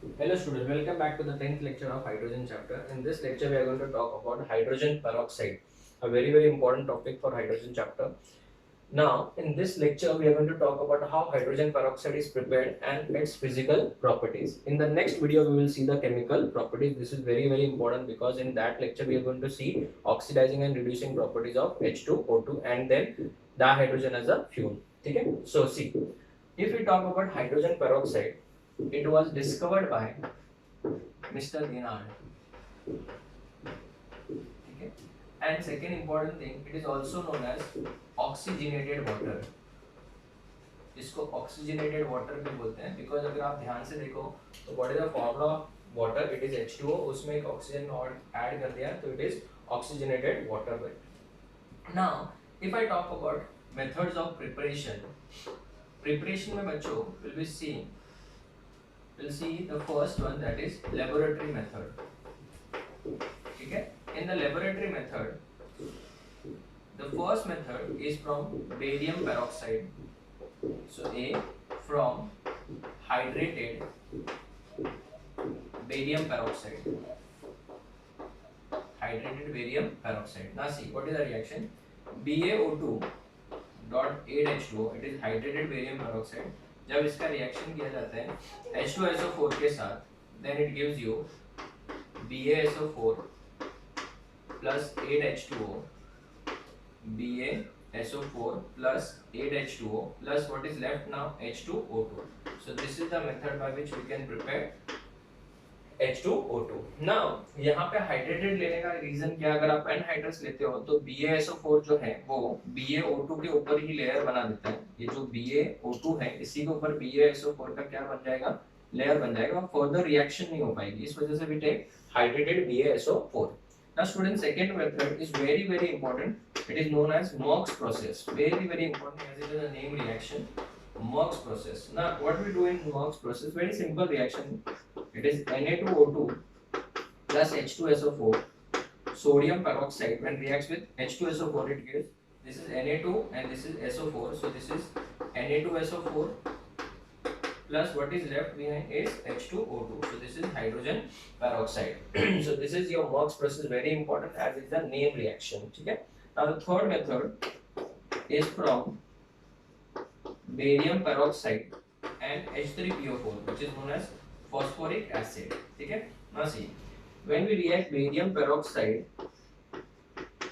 Hello students, welcome back to the 10th lecture of hydrogen chapter. In this lecture we are going to talk about hydrogen peroxide, a very important topic for hydrogen chapter. Now in this lecture we are going to talk about how hydrogen peroxide is prepared and its physical properties. In the next video we will see the chemical properties. This is very important because in that lecture we are going to see oxidizing and reducing properties of H2O2 and then dihydrogen as a fuel. Okay? So see, if we talk about hydrogen peroxide, it was discovered by Mr. Dinard. Okay. And second important thing, it is also known as oxygenated water. इसको oxygenated water भी बोलते हैं because अगर आप ध्यान से देखो तो what is the formula of water? It is H2O. उसमें एक oxygen और add कर दिया तो it is oxygenated water. Now, if I talk about methods of preparation में बच्चों we'll see the first one, that is laboratory method. ठीक है? In the laboratory method, the first method is from barium peroxide. So A, from hydrated barium peroxide. Hydrated barium peroxide. Now see, what is the reaction? BaO2 dot 8H2O, it is hydrated barium peroxide. जब इसका reaction किया जाता है H2SO4 के साथ, then it gives you BaSO4 plus 8H2O, BaSO4 plus 8H2O plus what is left now H2O2. So this is the method by which we can prepare H2O2. Now यहाँ पे hydrated लेने का reason क्या, अगर आप anhydrous लेते हो तो BaSO4 जो है वो BaO2 के ऊपर ही लेयर बना देता है. ये जो BaO2 है इसी के ऊपर BaSO4 का क्या बन जाएगा, लेयर बन जाएगा और फर्दर रिएक्शन नहीं हो पाएगी. इस वजह से भी take hydrated BaSO4. Now students, second method is very important. It is known as MOX process. Very important as it is a name reaction. MOX process. Now what we do in MOX process? Very simple reaction. It is Na2O2 plus H2SO4, sodium peroxide. When reacts with H2SO4, it gives, this is Na2 and this is SO4. So this is Na2SO4 plus what is left behind is H2O2. So this is hydrogen peroxide. So this is your MOX process, very important as it's a name reaction. Okay? Now the third method is from barium peroxide and H3PO4, which is known as phosphoric acid. Okay? Now see, when we react barium peroxide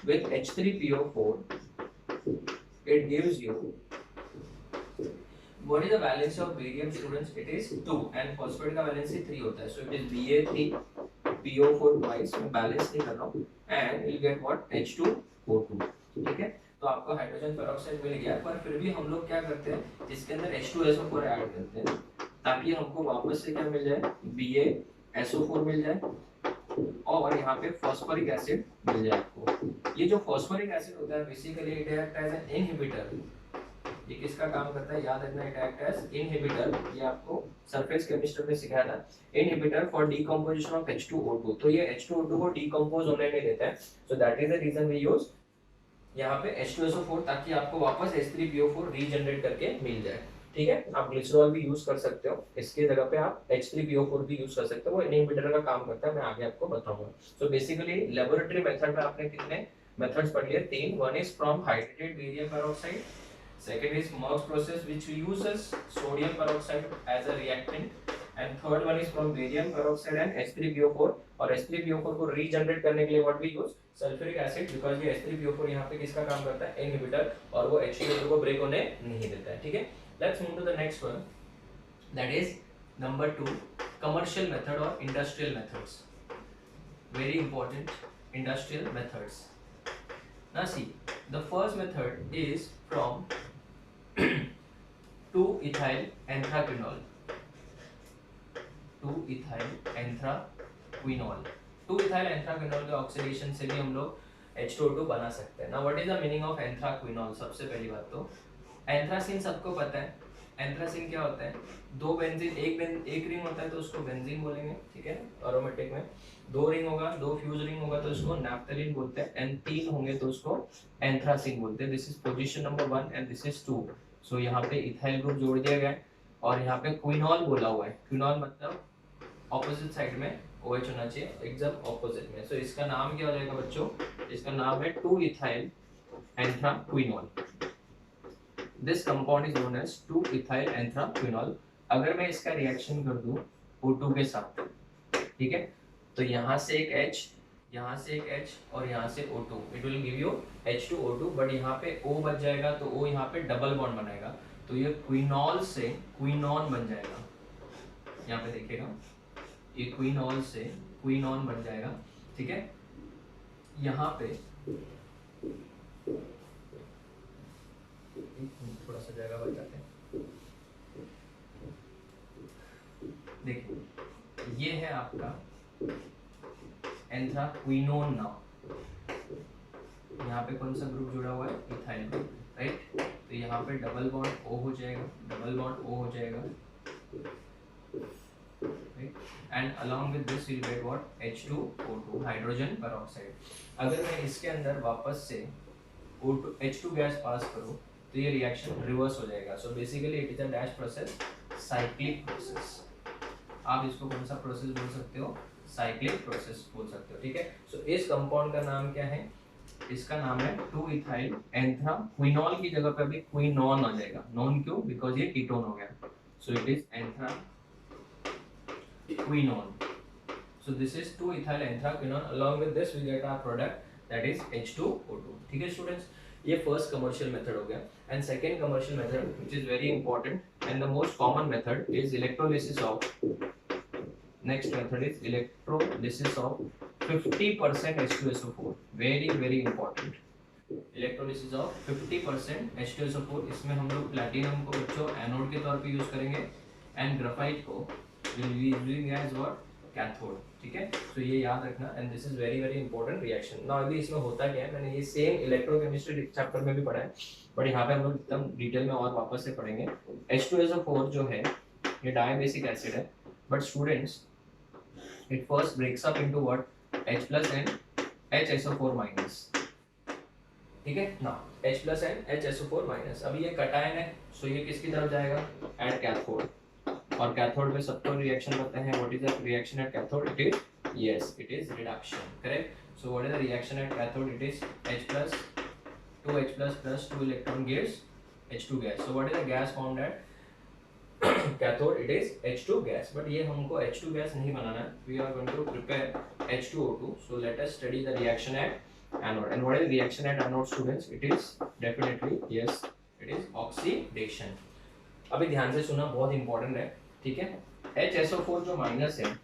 with H3PO4, it gives you, what is the valence of barium students? It is 2 and phosphoric का valency 3 होता है. So it is Ba3PO4 twice. मैं balance नहीं कर रहा हूँ and you'll get what, H2O2. ठीक है? तो आपको हाइड्रोजन पेरोक्साइड मिल गया, पर फिर भी हम लोग क्या करते हैं, इसके अंदर H2SO4 ऐड करते हैं ताकि हमको वापस से क्या मिल जाए, BaSO4 मिल जाए और यहाँ पे फॉस्फोरिक एसिड मिल जाए आपको. ये जो फॉस्फोरिक एसिड होता है basically it act as an inhibitor. ये किसका काम करता है, याद रखना, इट एक्ट एज इनहिबिटर. ये आपको सरफेस केमिस्ट्री में सिखाया था. Inhibitor for decomposition of H2O2. तो ये H2O2 को डीकंपोज होने नहीं देता है. So that is the reason we use यहाँ पे H2SO4 ताकि आपको वापस H3PO4 रीजनरेट करके मिल जाए. ठीक है? आप ग्लिसरॉल भी यूज कर सकते हो, इसके जगह पे आप H3PO4 भी यूज कर सकते हो. वो इनहिबिटर का काम करता है, मैं आगे आपको बताऊंगा. सो बेसिकली लेबोरेटरी मेथड में आपने कितने मेथड्स पढ़ लिए, 3. One is from hydrated barium peroxide, second is MOX process which uses sodium peroxide as a reactant, and third one is from barium peroxide and H3PO4. और H3PO4 को regenerate करने के लिए what we use, sulphuric acid, because ये H3PO4 यहाँ पे किसका काम करता है, इनहिबिटर, और वो H2O2 को ब्रेक होने नहीं देता है. ठीक है? Let's move to the next one, that is number 2, commercial method और industrial methods. Very important, industrial methods. Now see, the first method is from 2-ethyl anthraquinol. 2-ethyl anthraquinol. 2-ethyl anthraquinol के oxidation से भी हम लोग H2O2 बना सकते हैं. Now what is the meaning of anthraquinol? सबसे पहली बात तो एंथ्रासिन सबको पता है. एंथ्रासिन क्या होता है, दो बेंजीन, एक रिंग होता है तो उसको बेंजीन बोलेंगे. ठीक है? एरोमेटिक में दो रिंग होगा, दो फ्यूज रिंग होगा तो उसको नैफ्थलीन बोलते हैं, एंड 3 होंगे तो उसको एंथ्रासिन बोलते हैं. This is position number 1 and this is 2. सो यहाँ पे इथाइल ग्रुप जोड़ दिया गया है और यहाँ पे क्विनॉल बोला हुआ है. क्विनॉल मतलब ऑपोजिट साइड में OH होना चाहिए, एकदम ऑपोजिट में। सो इसका नाम क्या हो जाएगा बच्चों, इसका नाम है 2 ethyl anthraquinol. This compound is known as 2 ethyl anthraquinol. अगर मैं इसका रिएक्शन कर दूं O2 के साथ, ठीक है, तो यहाँ से एक H, यहाँ से एक H और यहाँ से O2, it will give you H2O2, but यहाँ पे O बच जाएगा तो O यहाँ पे डबल बॉन्ड बनाएगा, तो ये क्विनॉल से क्विनॉन बन जाएगा। यहाँ पे देखिएगा, ये क्विनॉल से क्विनॉन बन जाएगा, ठीक है। यहाँ पे थोड़ा सा जगह बच जाते हैं, देखिए ये है आपका एंथ्राक्विनोन नाउ। यहाँ पे कौन सा ग्रुप जुड़ा हुआ है, इथाइल ग्रुप, राइट। तो यहाँ पे डबल बॉन्ड O हो जाएगा, डबल बॉन्ड O हो जाएगा, right, and along with this will get what, H2O2, hydrogen peroxide. अगर मैं इसके अंदर वापस से O2 H2 गैस पास करूँ तो ये रिएक्शन रिवर्स हो जाएगा। So basically it is a dash process, cyclic process. आप इसको कौन सा प्रोसेस बोल सकते हो, साइक्लिक प्रोसेस बोल सकते हो, ठीक है। सो इस कंपाउंड का नाम क्या है, इसका नाम है 2 इथाइल एंथ्राक्विनोल की जगह पे अभी क्विनॉन आ जाएगा। नॉन क्यों, बिकॉज ये कीटोन हो गया, so it is anthraquinone. So this is 2 ethyl anthraquinone, along with this we get our product that is H2O2, ठीक है स्टूडेंट्स। ये फर्स्ट कमर्शियल मेथड हो गया। And second commercial method which is very important and the most common method is electrolysis of, next method is electrolysis of 50% H2SO4, very important, electrolysis of 50% H2SO4। इसमें हम लोग platinum को बच्चों anode के तौर पे यूज करेंगे एंड ग्राफाइट को will be using as what, cathode, ठीक है। तो ये याद रखना and this is very important reaction. Now अभी इसमें होता क्या है, मैंने ये सेम इलेक्ट्रोकेमिस्ट्री चैप्टर में भी पढ़ा है, बट यहाँ पे हम लोग एकदम डिटेल में और वापस से पढ़ेंगे। H2SO4 जो है ये डायबेसिक एसिड है, but students it first breaks up into what, H plus and HSO4 minus, ठीक है ना, H plus and HSO4 minus। अभी ये कटायन है, सो ये किसकी तरफ जाएगा, एट कैथोड, और कैथोड पे सबको रिएक्शन करते हैं। What is the reaction at cathode, it is, yes it is reduction, correct. So what is the reaction at cathode, it is H plus 2H plus 2 electron gives H2 gas। so what is the gas formed at cathode, it is H2 gas, but ये हमको H2 gas नहीं बनाना है, we are going to prepare H2O2। so let us study the reaction at anode, and what is the reaction at anode students, it is definitely, yes it is oxidation। अभी ध्यान से सुना, बहुत important है, ठीक है। HSO4 जो minus है,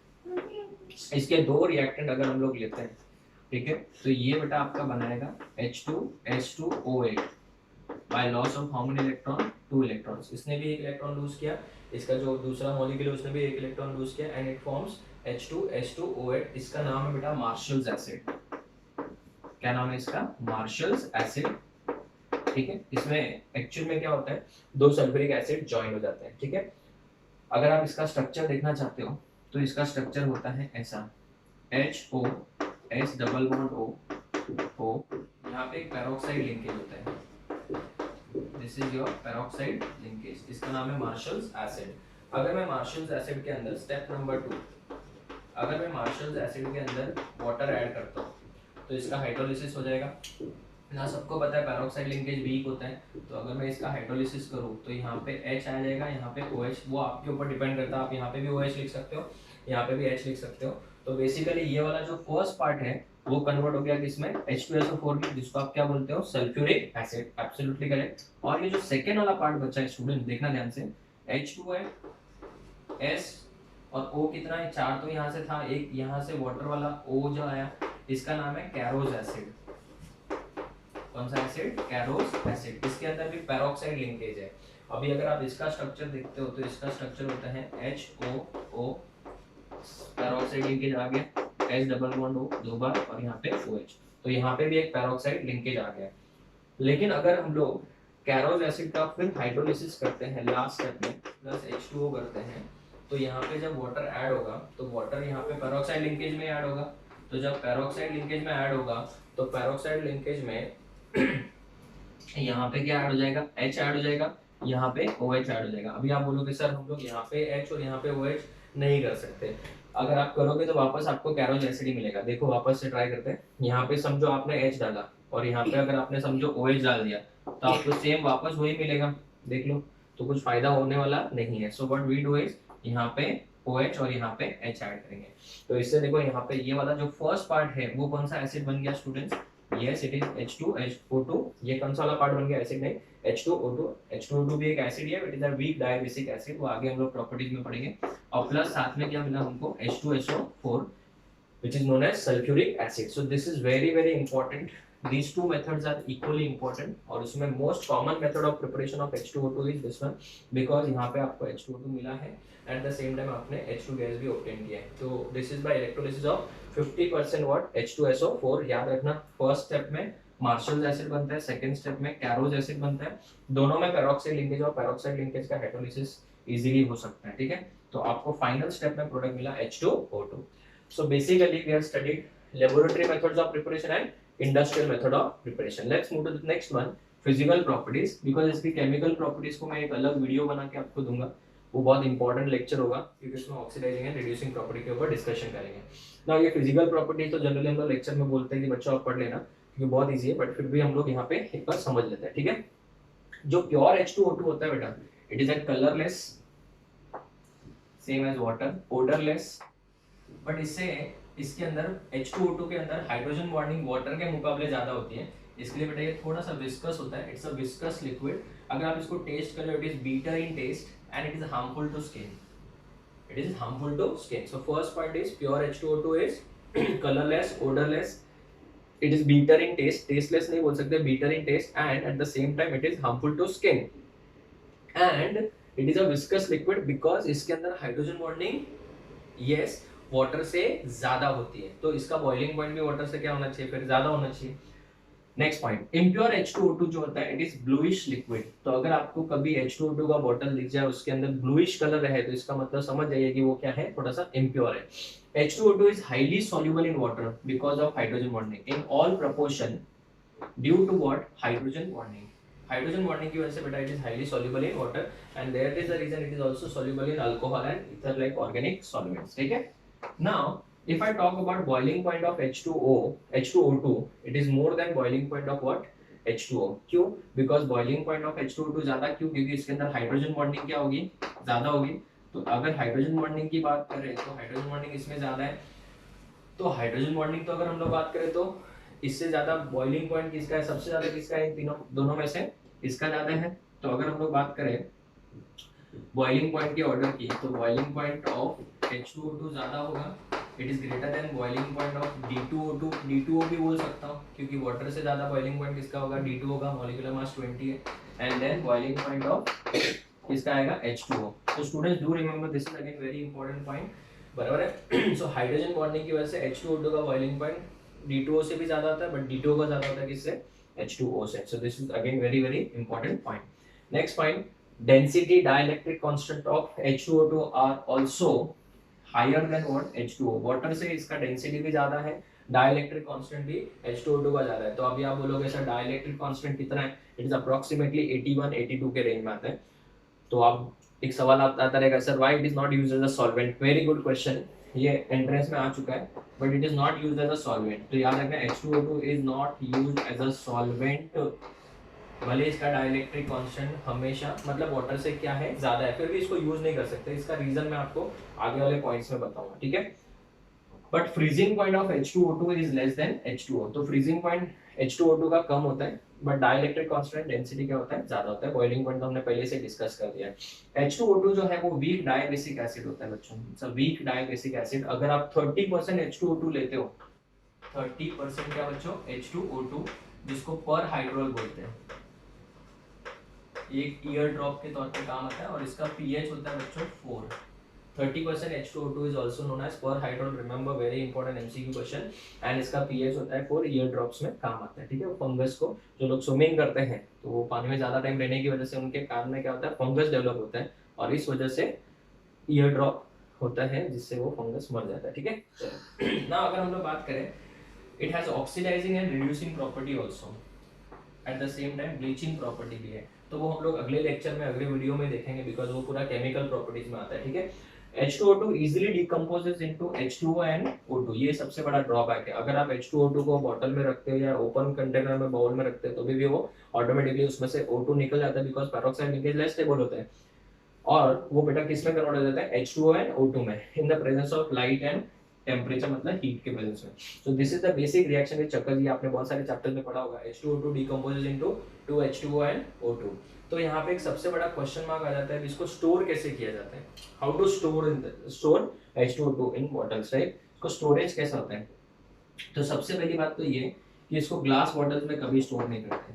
इसके दो रिएक्टेंट अगर हम लोग लेते हैं, ठीक है, तो ये बेटा आपका बनाएगा H2H2O8 by loss of how many electron, 2 electrons. इसने भी एक इलेक्ट्रॉन लूज किया, इसका जो दूसरा मॉलिक्यूल है उसने भी एक इलेक्ट्रॉन लूज किया, एंड इट फॉर्म्स H2H2O8। इसका नाम है बेटा मार्शल्स एसिड। क्या नाम है इसका, मार्शल्स एसिड, ठीक है। इसमें एक्चुअल में क्या होता है, दो सल्फ्यूरिक एसिड जॉइन हो जाते हैं, ठीक है। अगर आप इसका स्ट्रक्चर देखना चाहते हो तो इसका स्ट्रक्चर होता है ऐसा, HO H double bond O, यहाँ पे एक पेरोक्साइड लिंकेज होता है, this is your peroxide linkage, इसका नाम है मार्शल्स एसिड। अगर मैं मार्शल्स एसिड के अंदर स्टेप नंबर 2, अगर मैं मार्शल्स एसिड के अंदर वाटर ऐड करता हूँ तो इसका हाइड्रोलिसिस हो जाएगा ना। सबको पता है पेरोक्साइड लिंकेज वीक होता है, तो अगर मैं इसका हाइड्रोलिसिस करूँ तो यहाँ पे H आ जाएगा, यहाँ पे OH, वो आपके ऊपर डिपेंड करता है, आप यहाँ पे भी OH लिख सकते हो, यहाँ पे भी H लिख सकते हो। तो बेसिकली ये वाला जो फर्स्ट पार्ट है वो कन्वर्ट हो गया किसमें, H2SO4 में, जिसको आप क्या बोलते हो, सल्फ्यूरिक एसिड, एब्सोल्युटली करेक्ट। और ये जो सेकेंड वाला पार्ट बचा है स्टूडेंट, देखना ध्यान से, H2 है, S और O कितना है, 4 तो यहाँ से था, एक यहाँ से वाटर वाला O जो आया, इसका नाम है कैरोज एसिड। कौन सा एसिड, कैरोज एसिड। इसके अंदर भी पेरोक्साइड लिंकेज है। अभी अगर आप इसका स्ट्रक्चर देखते हो तो इसका स्ट्रक्चर होता है HOO, पेरोक्साइड लिंकेज आ गया, H डबल बॉन्ड O 2 बार, और यहाँ पे OH, तो यहाँ पे भी एक पेरोक्साइड लिंकेज आ गया। लेकिन अगर हम लोग कैरोज एसिड का फिर हाइड्रोलिसिस करते हैं लास्ट स्टेप में, प्लस H2O करते हैं, तो यहाँ पे जब वाटर ऐड होगा तो वाटर यहाँ पे पेरोक्साइड लिंकेज में ऐड होगा। तो जब पेरोक्साइड लिंकेज में ऐड होगा तो पेरोक्साइड लिंकेज में यहाँ पे क्या ऐड हो जाएगा, H ऐड हो जाएगा, यहाँ पे OH ऐड हो जाएगा। अभी आप बोलोगे सर हम लोग यहाँ पे H और यहाँ पे OH नहीं कर सकते। अगर आप करोगे तो वापस आपको कैरोज एसिड ही मिलेगा। देखो वापस से ट्राई करते हैं। यहाँ पे समझो आपने H डाला और यहाँ पे अगर आपने समझो OH डाल दिया तो आपको सेम वापस वही मिलेगा। देख लो, तो कुछ फायदा होने वाला नहीं है। So what we do is यहाँ पे OH और यहाँ पे H ऐड करेंगे। तो इससे देखो यहाँ पे ये वाला जो फर्स्ट पार्ट है वो कौन सा एसिड बन गया students? Yes it is H2HO2। ये कौन सा वाला पार्ट बन गया? एसिड नहीं, H2O2। H2O2 भी एक एसिड है, it is a weak dibasic acid, वो आगे हम लोग प्रॉपर्टीज में पढ़ेंगे। और प्लस साथ में क्या मिला हमको? H2SO4 which is known as sulfuric acid. So this is very important. These two methods are equally important और उसमें most common method of preparation of H2O2 is this one because यहाँ पे आपको H2O2 मिला है at the same time आपने H2 gas भी obtain किया है। तो this is by electrolysis of 50% what H2SO4। याद रखना फर्स्ट स्टेप में मार्शल एसिड बनता है, सेकंड स्टेप में कैरोज एसिड बनता है। दोनों में पेरोक्साइड लिंकेज और पेरोक्साइड लिंकेज का हाइड्रोलिसिस इजीली हो सकता है। ठीक है, तो आपको फाइनल स्टेप में प्रोडक्ट मिला H2O2। So basically we have studied laboratory methods of preparation and industrial method of preparation. Let's move to the next one, physical properties, because इसकी chemical properties को मैं एक अलग वीडियो बना के आपको दूंगा। वो बहुत इंपॉर्टेंट लेक्चर होगा क्योंकि इसमें ऑक्सीडाइजिंग एंड रिड्यूसिंग प्रॉपर्टी के ऊपर डिस्कशन करेंगे ना। ये फिजिकल प्रॉपर्टी तो जनरली हम लोग लेक्चर में बोलते हैं कि बच्चों आप पढ़ लेना क्योंकि बहुत ईजी है, बट फिर भी हम लोग यहाँ पे एक बार समझ लेते हैं। ठीक है, जो प्योर H2O2 होता है बेटा, it is a colourless, same as water, odourless, but इससे इसके अंदर H2O2 के अंदर हाइड्रोजन बॉन्डिंग वाटर के मुकाबले ज्यादा होती है। इसके लिए बेटा ये थोड़ा सा विस्कस होता है, इट्स अ विस्कस लिक्विड। अगर आप इसको टेस्ट करें, it is bitter in taste and it is harmful to skin. It is harmful to skin. So first point is pure H2O2 is colourless, odourless, it is bitter in taste, tasteless नहीं बोल सकते, bitter in taste, and at the same time it is harmful to skin and it is a viscous liquid because इसके अंदर hydrogen bonding yes water से ज्यादा होती है। तो इसका बॉइलिंग पॉइंट भी वाटर से क्या होना चाहिए? फिर ज्यादा होना चाहिए। नेक्स्ट पॉइंट, इम्प्योर H2O2 जो होता है इट इज ब्लूइश लिक्विड। तो अगर आपको कभी H2O2 का बॉटल दिख जाए उसके अंदर ब्लूइश कलर रहे तो इसका मतलब समझ जाइए कि वो क्या है, थोड़ा सा इम्प्योर है। H2O2 is highly soluble in water because of hydrogen bonding in all proportion due to what? Hydrogen bonding. Hydrogen bonding की वजह से बेटा it is highly soluble in water and there is the reason it is also soluble in alcohol and ether like organic solvents. ठीक है, now if I talk about boiling point of H2O2, it is more than boiling point of what? H2O. क्यों? because boiling point of H2O2 ज्यादा क्यों? क्योंकि इसके अंदर hydrogen bonding क्या होगी? ज्यादा होगी। तो अगर हाइड्रोजन बॉन्डिंग की बात करें तो हाइड्रोजन बॉन्डिंग इसमें ज्यादा है। तो हाइड्रोजन बॉन्डिंग तो अगर हम लोग बात करें तो इससे ज्यादा बॉइलिंग पॉइंट किसका है? सबसे ज्यादा किसका है? इन तीनों दोनों में से इसका ज्यादा है। तो अगर हम लोग बात करें बॉइलिंग पॉइंट के ऑर्डर की तो बॉइलिंग पॉइंट ऑफ H2O2 ज्यादा होगा, it is greater than boiling point of D2O2। D2O भी बोल सकता हूँ क्योंकि वाटर से ज्यादा बॉइलिंग पॉइंट किसका होगा? D2 होगा, मॉलिक्यूलर मास 20 है। And then boiling point of किसका आएगा? H2O। तो students do remember this is again very important point, बराबर है। सो हाइड्रोजन बॉन्डिंग की वजह से H2O2 का बॉइलिंग पॉइंट D2O से भी ज्यादा होता है, बट D2O का ज्यादा होता है किससे? H2O से। सो this is again very important point. Next point, density dielectric constant of H2O2 are also higher than what? H2O। Water से इसका डेंसिटी भी ज्यादा है, डाइलेक्ट्रिक कांस्टेंट भी H2O2 का ज्यादा है। तो अभी आप बोलोगे सर डाइलेक्ट्रिक कांस्टेंट कितना है? इट इज अप्रोक्सीमेटली 81-82 के रेंज में आता है। तो आप एक सवाल आता रहेगा sir why it is not used as a solvent? Very good question, ये एंट्रेंस में आ चुका है, but it is not used as a solvent. तो याद रखना H2O2 is not used as a solvent, भले इसका डाइलेक्ट्रिक कांस्टेंट हमेशा मतलब वाटर से क्या है? ज्यादा है, फिर भी इसको यूज नहीं कर सकते। इसका रीजन मैं आपको आगे वाले पॉइंट्स में बताऊंगा। ठीक है, but freezing point of H2O2 is less then H2O। तो फ्रीजिंग पॉइंट H2O2 का कम होता है, बट डाइलेक्ट्रिक कांस्टेंट डेंसिटी क्या होता है? ज्यादा होता है। बॉइलिंग पॉइंट तो हमने पहले से डिस्कस कर दिया है। H2O2 जो है वो वीक डायबेसिक एसिड होता है बच्चों, it's a weak dibasic acid. अगर आप 30% H2O2 लेते हो, 30% क्या बच्चों? H2O2, जिसको पर हाइड्रोल बोलते हैं, एक ईयर ड्रॉप के तौर पे काम आता है और इसका pH होता है बच्चों 4। 30% H2O2 is also known as per hydrol, remember very important MCQ question, and इसका pH होता है 4, ईयर ड्रॉप्स में काम आता है। ठीक है, फंगस को जो लोग स्विमिंग करते हैं तो वो पानी में ज्यादा टाइम रहने की वजह से उनके कान में क्या होता है? फंगस डेवलप होता है और इस वजह से ईयर ड्रॉप होता है जिससे वो फंगस मर जाता है। ठीक है ना, अगर हम लोग बात करें it has oxidising and reducing property also, at the same time bleaching property भी है। तो वो हम लोग अगले लेक्चर में अगले वीडियो में देखेंगे बिकॉज वो पूरा केमिकल प्रॉपर्टीज में आता है। ठीक है, H2O2 easily decomposes into H2O and O2, ये सबसे बड़ा ड्रॉबैक है। अगर आप H2O2 को बॉटल में रखते हो या ओपन कंटेनर में बाउल में रखते हो तो भी वो ऑटोमेटिकली उसमें से O2 निकल जाता है, because peroxide linkage less stable होता है, और वो बेटा किस में कन्वर्ट हो जाता है, H2O and O2 में, in the presence of light and temperature, मतलब हीट के प्रेजेंस में। सो this is the basic reaction which occurs, ये आपने बहुत सारे चैप्टर में पढ़ा होगा। H2O2 decomposes into 2H2O and O2। तो यहाँ पे एक सबसे बड़ा क्वेश्चन मार्क आ जाता है, इसको स्टोर कैसे किया जाता है, how to store H2O2 in bottles, right. इसको स्टोरेज कैसा होता है। तो सबसे पहली बात तो ये कि इसको ग्लास बॉटल्स में कभी स्टोर नहीं करते,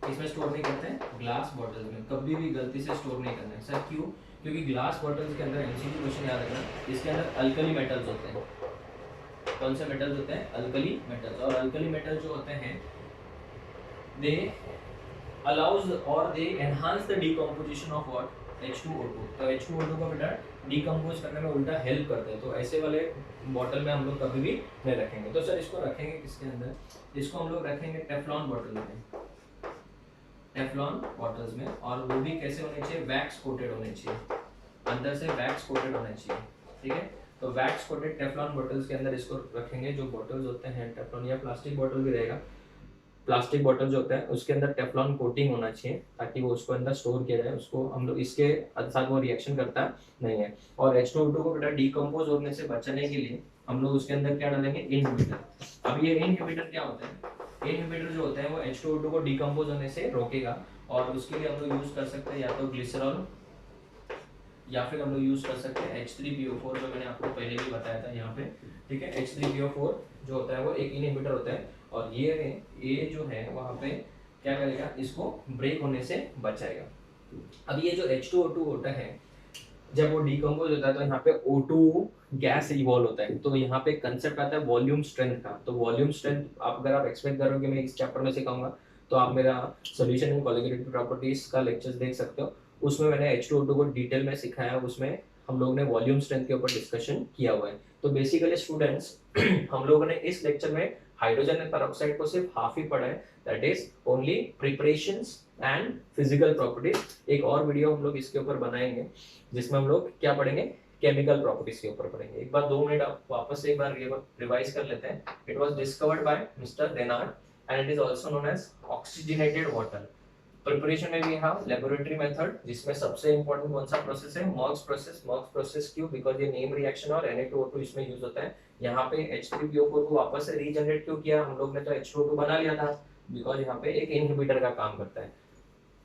इसमें स्टोर नहीं करते हैं, ग्लास बॉटल्स में कभी भी गलती से स्टोर नहीं करना है। सर क्यों, क्योंकि ग्लास बॉटल्स के अंदर एमसीक्यू क्वेश्चन याद रखना, इसके अंदर अल्कली मेटल्स होते हैं। कौन से मेटल्स होते हैं, अल्कली मेटल्स, और अल्कली मेटल जो होते हैं दे allows or they enhance the decomposition of what, H2O2। तो H2O2 को बेटा डिकम्पोज करने में उल्टा हेल्प करते हैं, तो ऐसे वाले बॉटल में हम लोग कभी भी नहीं रखेंगे। तो सर इसको रखेंगे किसके अंदर, इसको हम लोग रखेंगे टेफ्लॉन बॉटल में, टेफ्लॉन बॉटल्स में, और वो भी कैसे होने चाहिए, वैक्स कोटेड होने चाहिए, अंदर से वैक्स कोटेड होने चाहिए, ठीक है। तो वैक्स कोटेड टेफ्लॉन बॉटल्स के अंदर इसको रखेंगे। जो बॉटल्स होते हैं टेफ्लॉन, या प्लास्टिक बॉटल भी रहेगा, प्लास्टिक बॉटल जो होता है उसके अंदर टेफ्लॉन कोटिंग होना चाहिए ताकि वो उसको अंदर स्टोर किया जाए, उसको हम लोग इसके साथ वो रिएक्शन करता नहीं है। और H2O2 को बेटा डिकम्पोज होने से बचाने के लिए हम लोग उसके अंदर क्या डालेंगे, इनहिबिटर। अब ये इनहिबिटर क्या होता है, इनहिबिटर जो होता है वो H2O2 को डिकम्पोज होने से रोकेगा, और उसके लिए हम लोग यूज कर सकते हैं या तो ग्लिसरॉल, या फिर हम लोग यूज कर सकते हैं H3PO4, जो मैंने आपको पहले भी बताया था यहाँ पे, ठीक है। H3PO4 जो होता है वो एक इनहिबिटर होता है, और ये जो है वहाँ पे क्या करेगा, इसको ब्रेक होने से बचाएगा। अब ये जो H2O2 होता है जब वो डिकम्पोज होता है तो यहाँ पे O2 गैस इवॉल्व होता है, तो यहाँ पे कंसेप्ट आता है वॉल्यूम स्ट्रेंथ का। तो वॉल्यूम स्ट्रेंथ आप अगर आप एक्सपेक्ट करोगे मैं इस चैप्टर में सिखाऊंगा, तो आप मेरा सॉल्यूशन इन कोलिगेटिव प्रॉपर्टीज का लेक्चर्स देख सकते हो, उसमें मैंने H2O2 को डिटेल में सिखाया, उसमें हम लोगों ने वॉल्यूम स्ट्रेंथ के ऊपर डिस्कशन किया हुआ है। तो बेसिकली स्टूडेंट्स हम लोगों ने इस लेक्चर में हाइड्रोजन एंड पेरोक्साइड को सिर्फ हाफ ही पढ़ा है, that is only preparations and physical properties. एक और वीडियो हम लोग इसके ऊपर बनाएंगे जिसमें हम लोग क्या पढ़ेंगे, केमिकल प्रॉपर्टीज के ऊपर पढ़ेंगे। एक बार 2 मिनट आप वापस से एक बार रिवाइज कर लेते हैं। It was discovered by mister Thenard and it is also known as oxygenated water. Preparation में भी हाँ लेबोरेटरी मेथड, जिसमें सबसे इंपॉर्टेंट कौन सा प्रोसेस है, मर्क्स प्रोसेस। मर्क्स प्रोसेस क्यों, बिकॉज ये नेम रिएक्शन और Na2O2 इसमें यूज होता है। यहाँ पे H3PO4 को वापस से रीजनरेट क्यों किया, हम लोग ने तो H2O2 बना लिया था, बिकॉज यहाँ पे एक इनहिबिटर का काम करता है।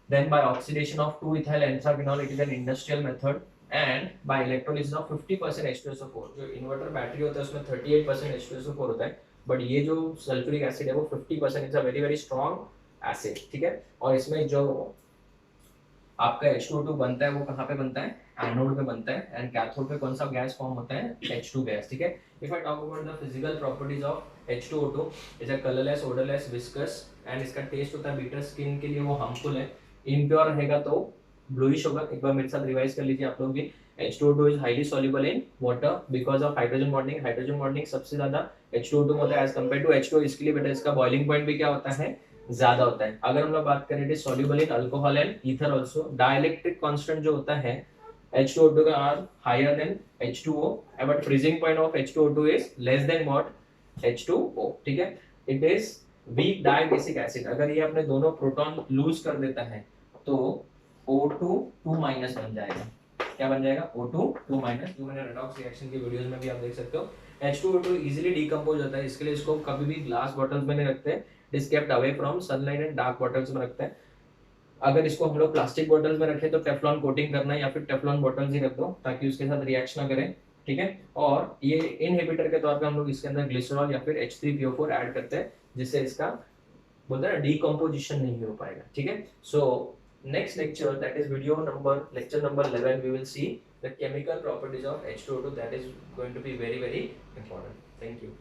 Then by oxidation of 2-ethyl anthraquinol, it is an industrial method, and by electrolysis of 50% H2SO4। जो इन्वर्टर बैटरी होता है उसमें 38% H2SO4 होता है, बट ये जो सल्फ्यूरिक एसिड है वो 50%, it's a very very strong acid, ठीक है। और इसमें जो आपका H2O2 बनता है वो कहाँ पे बनता है, एनोड पे बनता है, एंड कैथोड पे कौन सा गैस फॉर्म होता है, H2 गैस, ठीक है। If I talk about the physical properties of H2O2, is a colourless, odourless, viscous, and इसका टेस्ट होता है बीटर, स्किन के लिए वो हार्मफुल है, इम्प्योर रहेगा तो ब्लूइश होगा। एक बार मेरे साथ रिवाइज कर लीजिए आप लोग भी। H2O2 is highly soluble in water because of hydrogen bonding. Hydrogen bonding सबसे ज्यादा H2O2 होता है एज कंपेयर टू H2O, इसके लिए बेटा इसका बॉइलिंग पॉइंट भी क्या होता है, ज्यादा होता है। अगर हम लोग बात करें it is soluble in alcohol and ether also. Dielectric constant जो होता है H2O2 का are higher than H2O, but freezing point of H2O2 is less than what, H2O, ठीक है। It is weak dibasic acid. अगर ये अपने दोनों प्रोटॉन लूज कर देता है तो O2 2 माइनस बन जाएगा। क्या बन जाएगा, O2 2 माइनस, जो मैंने रेडॉक्स रिएक्शन की वीडियोस में भी आप देख सकते हो। H2O2 इजीली डिकम्पोज होता है, इसके लिए इसको कभी भी ग्लास बॉटल्स में नहीं रखते, it is kept away from sunlight and dark bottles में रखते हैं। अगर इसको हम लोग प्लास्टिक बॉटल्स में रखें तो टेफ्लॉन कोटिंग करना है, या फिर टेफ्लॉन बॉटल्स ही रख दो ताकि उसके साथ रिएक्शन ना करे, ठीक है। और ये इनहिबिटर के तौर पे हम लोग इसके अंदर ग्लिसरॉल या फिर H3PO4 ऐड करते हैं, जिससे इसका बोलते हैं डिकम्पोजिशन नहीं हो पाएगा, ठीक है। So next lecture, that is lecture number 11, we will see the chemical properties of H2O2, that is going to be very very important. Thank you.